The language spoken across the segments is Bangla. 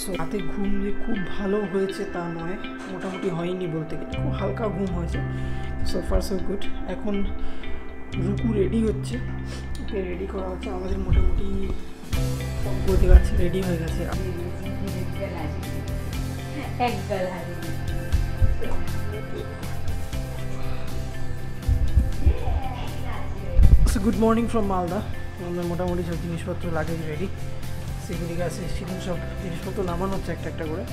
সো রাতে ঘুম যে খুব ভালো হয়েছে তা নয়, মোটামুটি হয়নি বলতে গেলে, খুব হালকা ঘুম হয়েছে। So far so good. এখন রুকু রেডি হচ্ছে, ওকে রেডি করা হচ্ছে। আমাদের মোটামুটি সব বলতে পারছি রেডি হয়ে গেছে। আমি গুড মর্নিং ফ্রম মালদা। আমাদের মোটামুটি সব জিনিসপত্র লাগেজ রেডি, সিকিউরিটি গাছে সেখানে সব জিনিসপত্র নামানো হচ্ছে একটা একটা করে।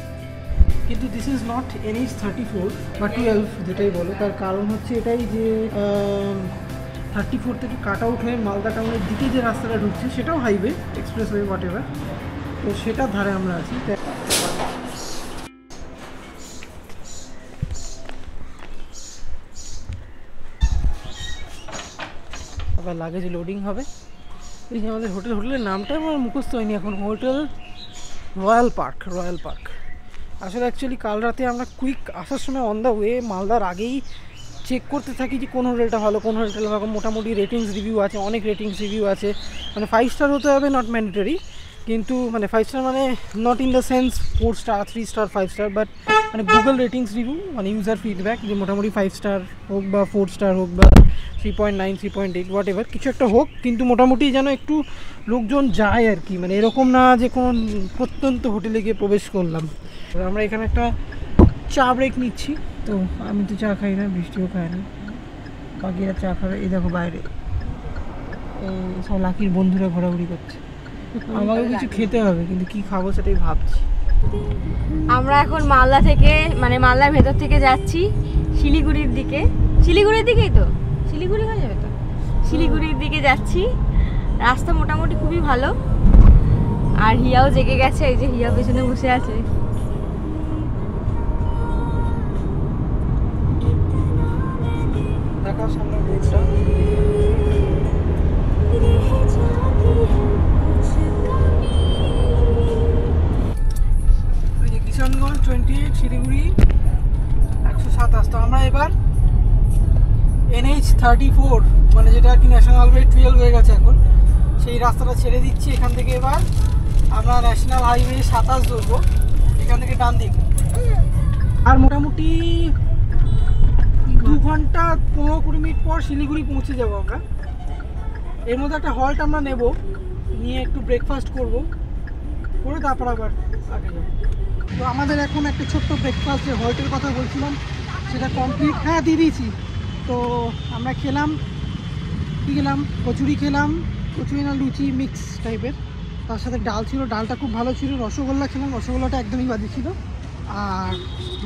কিন্তু দিস ইজ নট NH34 বা 12 যেটাই বলো, তার কারণ হচ্ছে এটাই যে 34 থেকে কাট আউট হয়ে মালদা টাউনের দিকে যে রাস্তাটা ঢুকছে সেটাও হাইওয়ে, এক্সপ্রেসওয়ে হোয়াট এভার, তো সেটার ধারে আমরা আছি। আবার লাগেজ লোডিং হবে। এই যে আমাদের হোটেলের নামটা আমার মুখস্থ হয়নি এখন, হোটেল রয়্যাল পার্ক। আসলে অ্যাকচুয়ালি কাল রাতে আমরা কুইক আসার সময় অন দ্য ওয়ে মালদার আগেই চেক করতে থাকি যে কোন হোটেলটা ভালো, কোন হোটেলটা ভালো। মোটামুটি রেটিংস রিভিউ আছে, অনেক রেটিংস রিভিউ আছে, মানে 5 স্টার হতে হবে, নট ম্যান্ডেটরি, কিন্তু মানে 5 স্টার মানে not in the sense 4 star 3 star 5 star, but মানে গুগল রেটিংস রিভিউ মানে ইউজার ফিডব্যাক যে মোটামুটি 5 স্টার হোক বা 4 স্টার হোক বা 3.9 3.8 হোয়াট এভার কিছু একটা হোক, কিন্তু মোটামুটি যেন একটু লোকজন যায় আর কি, মানে এরকম না যে কোনো প্রত্যন্ত হোটেলে গিয়ে প্রবেশ করলাম। আমরা এখানে একটা চা ব্রেক নিচ্ছি, তো আমি তো চা খাই না, বৃষ্টিও খাই না, বাকিরা চা খাবে। এই দেখো বাইরে সব লাকির বন্ধুরা ঘোরাঘুরি করছে, আমাকেও কিছু খেতে হবে, কিন্তু কি খাবো সেটাই ভাবছি। আমরা এখন মালদা থেকে মানে মালদার ভেতর থেকে যাচ্ছি শিলিগুড়ির দিকে। শিলিগুড়ির দিকেই তো, শিলিগুড়ি হয়ে যাবে তো, শিলিগুড়ির দিকে যাচ্ছি। রাস্তা মোটামুটি খুবই ভালো, আর হিয়াও জেগে গেছে, এই যে হিয়া পেছনে বসে আছে। দেখাও সামনে রোডটা, কিষানগঞ্জ 28, শিলিগুড়ি 127। তো আমরা এবার NH34 মানে যেটা আর কি ন্যাশনাল হাইওয়ে 12 হয়ে গেছে এখন, সেই রাস্তাটা ছেড়ে দিচ্ছি। এখান থেকে এবার আমরা ন্যাশনাল হাইওয়ে 27 ধরবো, এখান থেকে ডান দিক। আর মোটামুটি 2 ঘন্টা 15-20 মিনিট পর শিলিগুড়ি পৌঁছে যাবো আমরা। এর মধ্যে একটা হল্ট আমরা নেব, নিয়ে একটু ব্রেকফাস্ট করব, করে তারপর আবার আগে যাবো। তো আমাদের এখন একটা ছোট্ট ব্রেকফাস্ট, যে হল্টের কথা বলছিলাম সেটা কমপ্লিট, হ্যাঁ দিয়ে দিয়েছি। তো আমরা খেলাম, কী খেলাম, কচুরি খেলাম, কচুরি না লুচি মিক্স টাইপের, তার সাথে ডাল ছিল, ডালটা খুব ভালো ছিল। রসগোল্লা খেলাম, রসগোল্লাটা একদমই বাজে ছিল। আর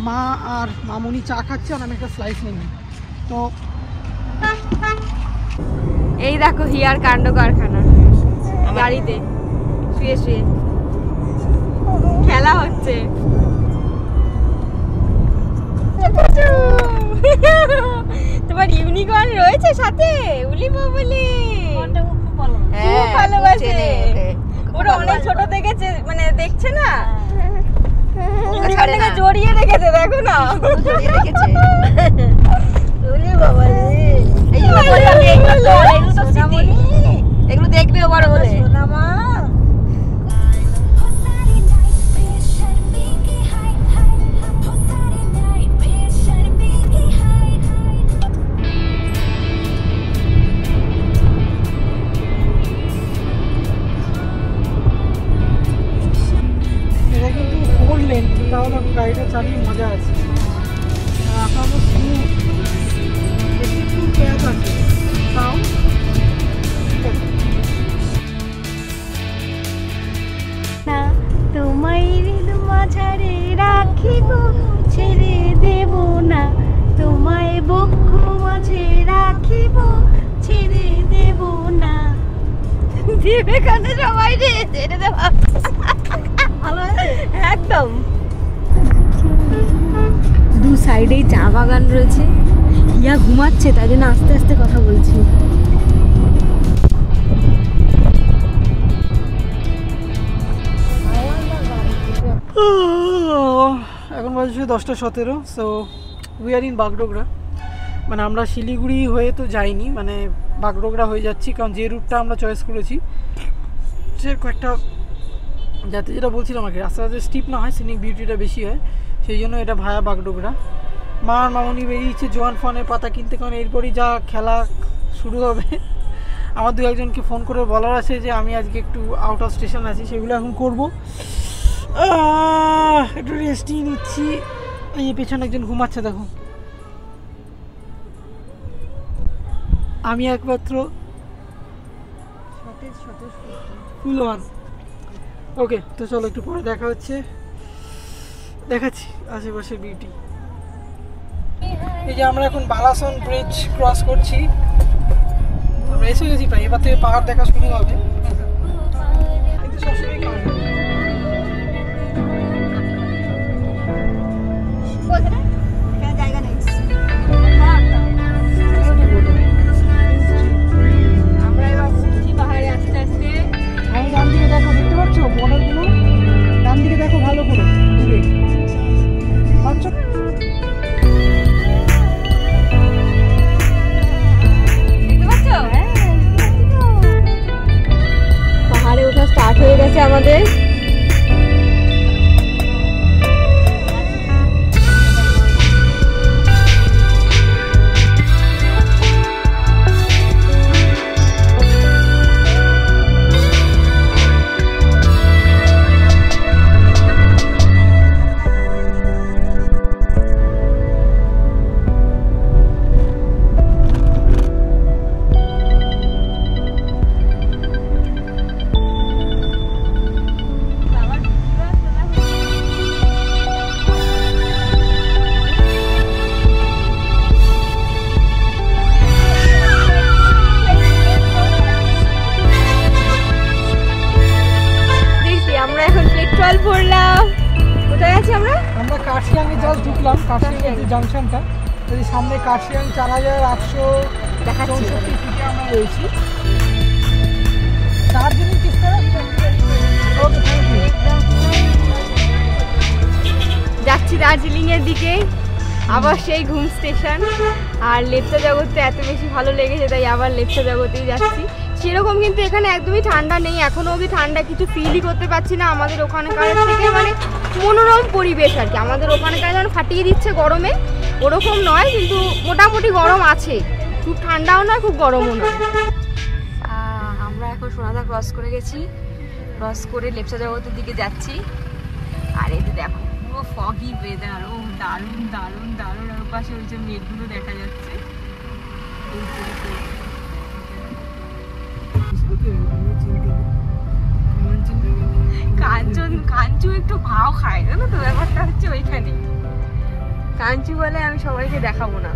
মা আর মামুনি চা খাচ্ছে, আর আমি একটা স্লাইস নিলাম। তো এই দেখো হিয়ার কাণ্ড কারখানা, গাড়িতে শুয়ে শুয়ে খেলা হচ্ছে। তোমার ইউনিকর্ন রয়েছে সাথে, উলি বাবলি খুব ভালোবাসে ওরা, অনেক ছোট দেখেছে, মানে দেখছে না, জড়িয়ে রেখেছে, দেখো না জড়িয়ে রেখেছে। এগুলো দেখবে বড় হলে। এটা কিন্তু 4 লেন, তাহলে গাড়িটা চালিয়ে মজা আছে। আপনার একটু প্যাচ আছে, তাও না তোমায় মাঝারে রাখিব, ছেড়ে দেব না, তোমায় বক্ষ মাঝে রাখিব, ছেড়ে দেব না। বিবেকানন্দ সবাই রে ছেড়ে দেব, একদম। দু সাইডেই চা বাগান রয়েছে, হিয়া ঘুমাচ্ছে, তাই জন্য আস্তে আস্তে কথা বলছি। এখন বাজছে 10:17। So we are in Bagdogra, মানে আমরা শিলিগুড়ি হয়ে তো যাইনি, মানে বাগডোগরা হয়ে যাচ্ছি, কারণ যে রুটটা আমরা চয়েস করেছি সে কয়েকটা যাতে যেটা বলছিলাম আমাকে রাস্তাটা স্টিপ না হয়, সিনিক বিউটিটা বেশি হয়, সেই জন্য এটা ভায়া বাগডোগরা। মা আর মামনি বেরিয়েছে জোয়ান ফানের পাতা কিনতে, কারণ এরপরই যা খেলা শুরু হবে। আমার দু একজনকে ফোন করে বলার আছে যে আমি আজকে একটু আউট অফ স্টেশন আছি, সেগুলো এখন করবো। একটু রেস্টই নিচ্ছি। এই পেছনে একজন ঘুমাচ্ছে দেখো, আমি একমাত্র ফুলওয়ান। ওকে, তো চলো একটু পরে দেখা হচ্ছে, দেখাচ্ছি আশেপাশের বিউটি। এই যে আমরা এখন বালাসন ব্রিজ ক্রস করছি, আমরা এসে গেছি প্রায়, এবার থেকে পাহাড় দেখা শুরু হবে। কিন্তু সবসময় কেমন জায়গা নেই, আমরা এবার উঠছি পাহাড়ে আস্তে আস্তে। আমি ডান দিকে দেখো, দেখতে পাচ্ছ বর্ডারগুলো? ডান দিকে দেখো ভালো করে, দূরে পাচ্ছ? পাহাড়ে ওঠা স্টার্ট হয়ে গেছে আমাদের। আমরা কার্শিয়াংয়ে জাস্ট ঢুকলাম, কার্শিয়াং যে জাংশনটা, যদি সামনে কার্শিয়াং 4864 ফিটে আমরা রয়েছি। দার্জিলিং যাচ্ছি দার্জিলিং এর দিকে, আবার সেই ঘুম স্টেশন। আর লেপচা জগতে এত বেশি ভালো লেগেছে, তাই আবার লেপচা জগতেই যাচ্ছি। সেরকম কিন্তু এখানে একদমই ঠান্ডা নেই, এখনো অবধি ঠান্ডা কিছু ফিলই করতে পারছি না। আমাদের ওখানকার থেকে মানে মনোরম পরিবেশ আর কি, আমাদের ওখানকার যেন ফাটিয়ে দিচ্ছে গরমে, ওরকম নয়, কিন্তু মোটামুটি গরম আছে, খুব ঠান্ডাও নয় খুব গরমও নয়। আমরা এখন সোনাদা ক্রস করে গেছি, ক্রস করে লেপচা জগতের দিকে যাচ্ছি। আর এই যে দেখো পুরো ফগি ওয়েদার, ও দারুণ দারুণ দারুণ। আর পাশে ওই যে মেঘগুলো দেখা যাচ্ছে। কাঞ্চু একটু ভাও খায়, জানো তো, ব্যাপারটা হচ্ছে ওইখানে। কাঞ্চু বলে আমি সবাইকে দেখাবো না।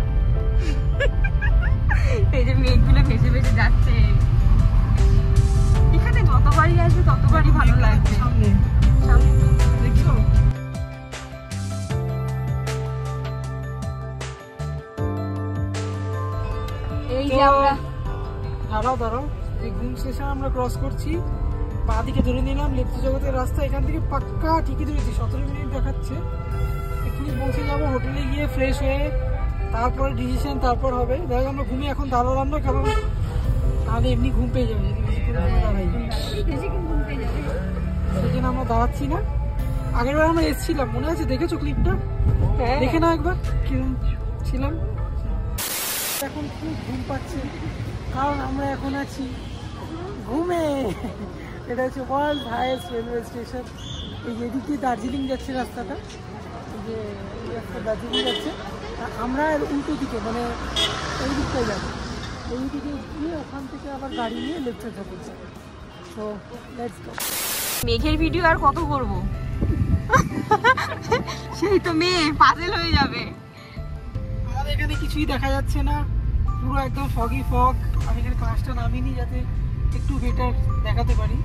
এই যে মেঘগুলো ভেসে ভেসে যাচ্ছে, এখানে যতবারই আসবে ততবারই ভালো লাগবে। সামনে দেখছো? এই যে আমরা দাঁড়াও, এই ঘুম স্টেশন আমরা ক্রস করছি, পা দিকে ধরে নিলাম লেপচা জগতের রাস্তা। এখান থেকে পাক্কা ঠিকই ধরেছি, 17 মিনিট দেখাচ্ছে। এখানে পৌঁছে যাবো, হোটেলে গিয়ে ফ্রেশ হয়ে তারপরে ডিসিশন তারপর হবে। দেখ আমরা ঘুমিয়ে এখন দাঁড়ালাম না, কারণ তাহলে এমনি ঘুম পেয়ে যাবে যদি বেশি করে দাঁড়াই, সেই জন্য আমরা দাঁড়াচ্ছি না। আগের বার আমরা এসেছিলাম, মনে আছে? দেখেছো ক্লিপটা? দেখে না একবার কিরম ছিলাম। এখন খুব ঘুম পাচ্ছে, কারণ আমরা এখন আছি ঘুমে। এটা হচ্ছে ওয়ার্ল্ড হাইয়েস্ট রেলওয়ে স্টেশন। এই যে এদিক দিয়ে দার্জিলিং যাচ্ছে রাস্তাটা, এই যে রাস্তা দার্জিলিং যাচ্ছে, আমরা উল্টো দিকে মানে এই দিকটাই যাবো, এই দিকে গিয়ে ওখান থেকে আবার গাড়ি নিয়ে লেপচা যাবো। তো লেটস গো। মেঘের ভিডিও আর কত করবো, সেই তো মেঘ পাজেল হয়ে যাবে। আমাদের এখানে কিছুই দেখা যাচ্ছে না, পুরো একদম ফগি ফগ। আমি এখানে ক্লাসটা নামিনি যাতে একটু বেটার দেখাতে পারি।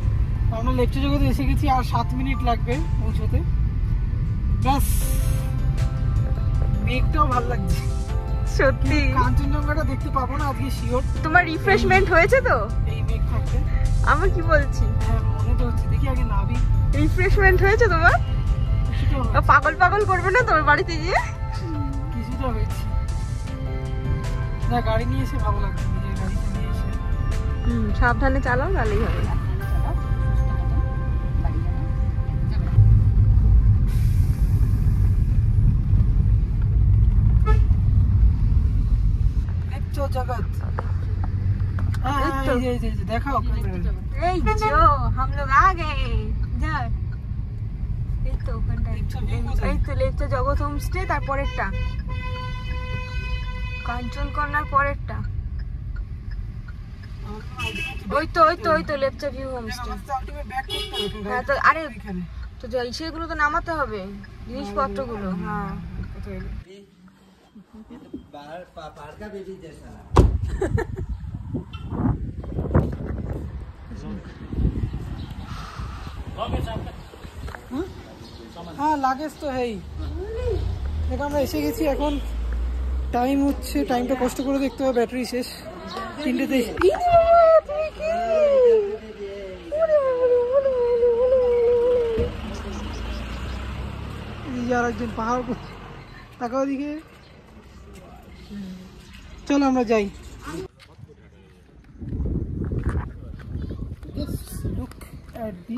আমরা লেপচা জগতে এসে গেছি, আর 7 মিনিট লাগবে পৌঁছতে। ব্যাস, মেঘটাও ভালো লাগছে সত্যি। কাঞ্চনজঙ্ঘাটা দেখতে পাবো না আজকে শিওর। তোমার রিফ্রেশমেন্ট হয়েছে তো এই মেঘ থাকবে? আমার কি বলছি, হ্যাঁ মনে তো হচ্ছে। দেখি আগে নাবি। রিফ্রেশমেন্ট হয়েছে তোমার? কিছুটা পাগল পাগল করবে না তোর বাড়িতে গিয়ে? কিছুটা হয়েছে না, গাড়ি নিয়ে এসে ভালো লাগছে, নিজের গাড়িতে নিয়ে এসে। সাবধানে চালাও, তাহলেই হবে। जगत देखाओ हम लोग आ गए इधर এই তো ওখানটায় এই তো লেপচা জগৎ হোমস্টে তারপরেরটা কাঞ্চনকন্যার পরেরটা ওই তো লেপচা ভিউ হোমস্টে হ্যাঁ তো আরে তো সেগুলো তো নামাতে হবে জিনিসপত্রগুলো হ্যাঁ হ্যাঁ লাগেজ তো হেই দেখো আমরা এসে গেছি এখন টাইম হচ্ছে টাইমটা কষ্ট করে দেখতে হবে ব্যাটারি শেষ 3টেতে আর একজন পাহাড় তাকাও দিকে চলো আমরা যাই লুক অ্যাট দি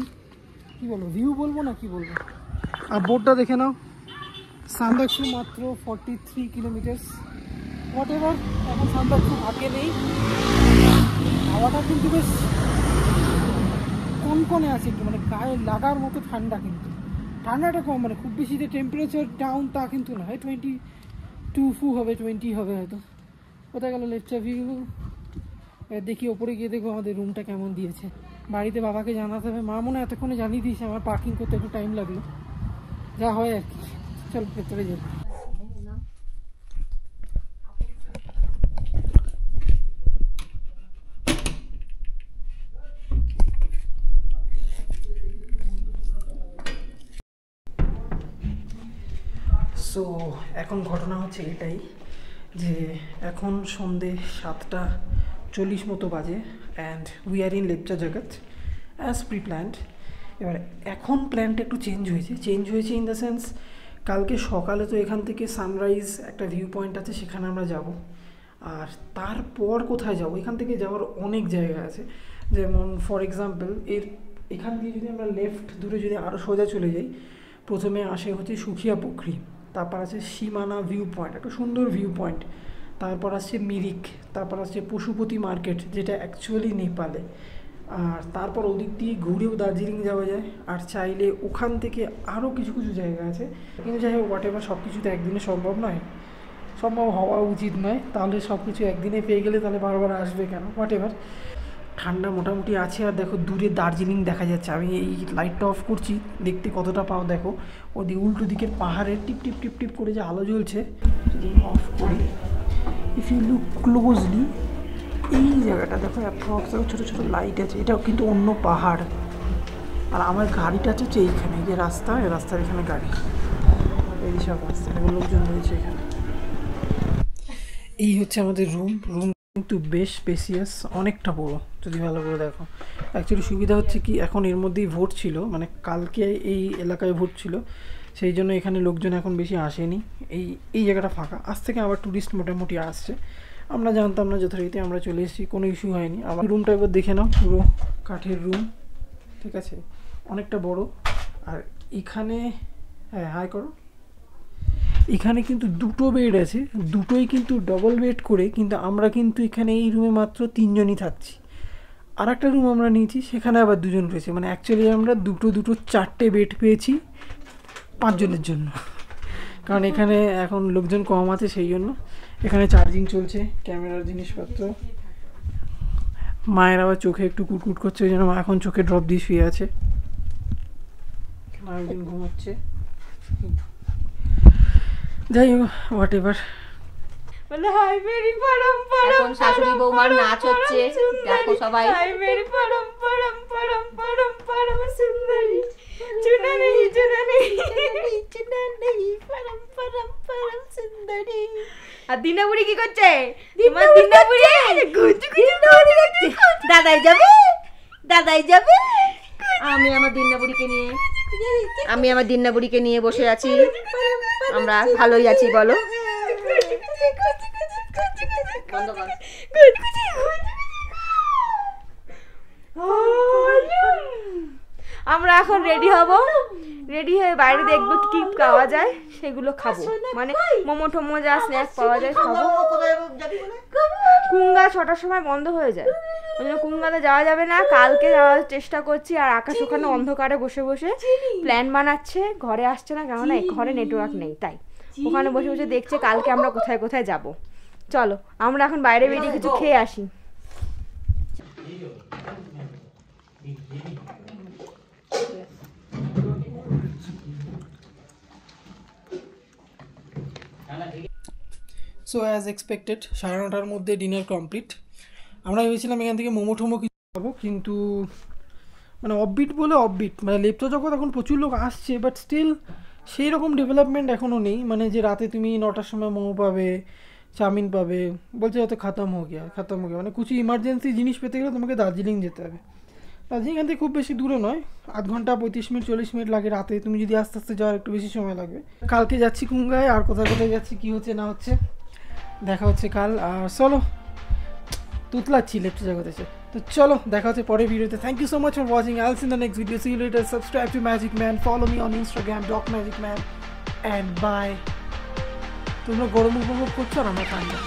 কি বলবো ভিউ বলবো না কি বলবো আর বোর্ডটা দেখে নাও সান্দাকফু মাত্র 43 কিলোমিটার হোয়াট এভার এখন সান্দাকফু আগে নেই হাওয়াটা কিন্তু বেশ কনকনে আছে একটু মানে গায়ে লাগার মতো ঠান্ডা কিন্তু ঠান্ডাটা কম মানে খুব বেশি যে টেম্পারেচার ডাউন তা কিন্তু না 22 হবে 20 হবে হয়তো কোথায় গেল লেপচা ভিউ দেখি ওপরে গিয়ে দেখবো আমাদের রুমটা কেমন দিয়েছে বাড়িতে বাবাকে জানাতে হবে মা মনে এতক্ষণে জানিয়ে দিয়েছে আমার পার্কিং করতে একটু টাইম লাগলো যা হয় আর কি চল ভেতরে যাই সো এখন ঘটনা হচ্ছে এটাই যে এখন সন্ধে 7:40 মতো বাজে and we are in Lepcha জগৎ অ্যাজ প্রি প্ল্যান্ড এবার এখন প্ল্যানটা একটু চেঞ্জ হয়েছে ইন দ্য সেন্স কালকে সকালে তো এখান থেকে সানরাইজ একটা ভিউ পয়েন্ট আছে সেখানে আমরা যাব আর তারপর কোথায় যাব এখান থেকে যাওয়ার অনেক জায়গা আছে যেমন ফর এক্সাম্পল এখান দিয়ে যদি আমরা লেফট দূরে যদি আরও সোজা চলে যাই প্রথমে আসে হচ্ছে সুখিয়া পুখরি তারপর আছে সীমানা ভিউ পয়েন্ট একটা সুন্দর ভিউ পয়েন্ট তারপর আসছে মিরিক তারপর আসছে পশুপতি মার্কেট যেটা অ্যাকচুয়ালি নেপালে আর তারপর ওদিক দিয়ে ঘুরেও দার্জিলিং যাওয়া যায় আর চাইলে ওখান থেকে আরও কিছু কিছু জায়গা আছে কিন্তু যাই হোক হোয়াট এভার সব কিছু তো একদিনে সম্ভব নয় সম্ভব হওয়া উচিত নয় তাহলে সব কিছু একদিনে পেয়ে গেলে তাহলে বারবার আসবে কেন হোয়াট এভার ঠান্ডা মোটামুটি আছে আর দেখো দূরে দার্জিলিং দেখা যাচ্ছে আমি এই লাইটটা অফ করছি দেখতে কতটা পাও দেখো ওদিকে উল্টো দিকের পাহাড়ের টিপ টিপ টিপ টিপ করে যে আলো জ্বলছে যদি অফ করি ইফ ইউ লুক ক্লোজলি এই জায়গাটা দেখো অ্যাপ্রক্স ছোটো ছোটো লাইট আছে এটাও কিন্তু অন্য পাহাড় আর আমার গাড়িটা হচ্ছে এইখানে যে রাস্তা এই রাস্তার এখানে গাড়ি এই সব রাস্তা লোকজন রয়েছে এখানে এই হচ্ছে আমাদের রুম কিন্তু বেশ স্পেসিয়াস অনেকটা বড় যদি ভালো করে দেখো অ্যাকচুয়ালি সুবিধা হচ্ছে কি এখন এর মধ্যেই ভোট ছিল মানে কালকে এই এলাকায় ভোট ছিল সেই জন্য এখানে লোকজন এখন বেশি আসেনি এই জায়গাটা ফাঁকা আজ থেকে আবার ট্যুরিস্ট মোটামুটি আসছে আমরা জানতাম না যথারীতি আমরা চলে এসেছি কোনো ইস্যু হয়নি আবার রুমটা একবার দেখে নাও পুরো কাঠের রুম ঠিক আছে অনেকটা বড় আর এখানে হ্যাঁ হাই করো এখানে কিন্তু দুটো বেড আছে দুটোই কিন্তু ডবল বেড করে কিন্তু আমরা কিন্তু এখানে এই রুমে মাত্র 3 জনই থাকছি আর একটা রুম আমরা নিয়েছি সেখানে আবার 2 জন রয়েছে মানে অ্যাকচুয়ালি আমরা দুটো 4টে বেড পেয়েছি 5 জনের জন্য কারণ এখানে এখন লোকজন কম আছে সেই জন্য এখানে চার্জিং চলছে ক্যামেরার জিনিসপত্র মায়ের আবার চোখে একটু কুটকুট করছে ওই জন্য মা এখন চোখে ড্রপ দিয়ে শুয়ে আছে এখানে একদিন ঘুমোচ্ছে যাই হোক হোয়াট এভার বলে হাই মেরি পরম পরম এখন শাশুড়ি বৌমার নাচ হচ্ছে দেখো সবাই হাই মেরি পরম পরম পরম পরম পরম সুন্দরী চুনা নেই পরম পরম পরম সুন্দরী আর দিনাবুড়ি কি করছে তোমার দিনাবুড়ি গুজু গুজু করছে দাদাই যাবে আমি আমার দিন্নাবুড়িকে নিয়ে বসে আছি আমরা ভালোই আছি বলো বন্ধ কর আমরা এখন রেডি হয়ে বাইরে দেখবো কি পাওয়া যায় সেগুলো খাবো মানে মোমো টোমো যা স্ন্যাক্স পাওয়া যায় খাবো কুঙ্গা 6টার সময় বন্ধ হয়ে যায়, ওই জন্য কুঙ্গাতে যাওয়া যাবে না। কালকে যাওয়ার চেষ্টা করছি। আর আকাশ ওখানে অন্ধকারে বসে বসে প্ল্যান বানাচ্ছে, ঘরে আসছে না, কেননা ঘরে নেটওয়ার্ক নেই, তাই ওখানে বসে বসে দেখছে কালকে আমরা কোথায় কোথায় যাব। চলো আমরা এখন বাইরে বেরিয়ে কিছু খেয়ে আসি। সো অ্যাজ এক্সপেক্টেড 9:30টার মধ্যে ডিনার কমপ্লিট। আমরা ভেবেছিলাম এখান থেকে মোমো টোমো কিছু খাবো, কিন্তু মানে অফবিট বলে অফবিট, মানে লেপ্টো জগৎ এখন প্রচুর লোক আসছে, বাট স্টিল সেই রকম ডেভেলপমেন্ট এখনও নেই। মানে যে রাতে তুমি 9টার সময় মোমো পাবে, চাউমিন পাবে, বলছে হয়তো খতম হয়ে গিয়া। মানে কিছু ইমার্জেন্সি জিনিস পেতে গেলে তোমাকে দার্জিলিং যেতে হবে। দার্জিলিং এখান থেকে খুব বেশি দূরে নয়, 8 ঘন্টা 35 মিনিট 40 মিনিট লাগে রাতে। তুমি যদি আস্তে আস্তে যাওয়ার একটু বেশি সময় লাগবে। কালকে যাচ্ছি কুঙ্গায়, আর কোথায় কোথায় যাচ্ছি, কী হচ্ছে না হচ্ছে দেখা হচ্ছে কাল। আর চলো তুতলাচ্ছি লেপ্টো জগতে। তো চলো দেখা হচ্ছে পরের ভিডিওতে। Thank you so much for watching. I will see in the next video. See you later. Subscribe to Magic Man, follow me on Instagram @magicman, and bye. তোমরা গরম উপভোগ করছো আর আমরা ঠান্ডা।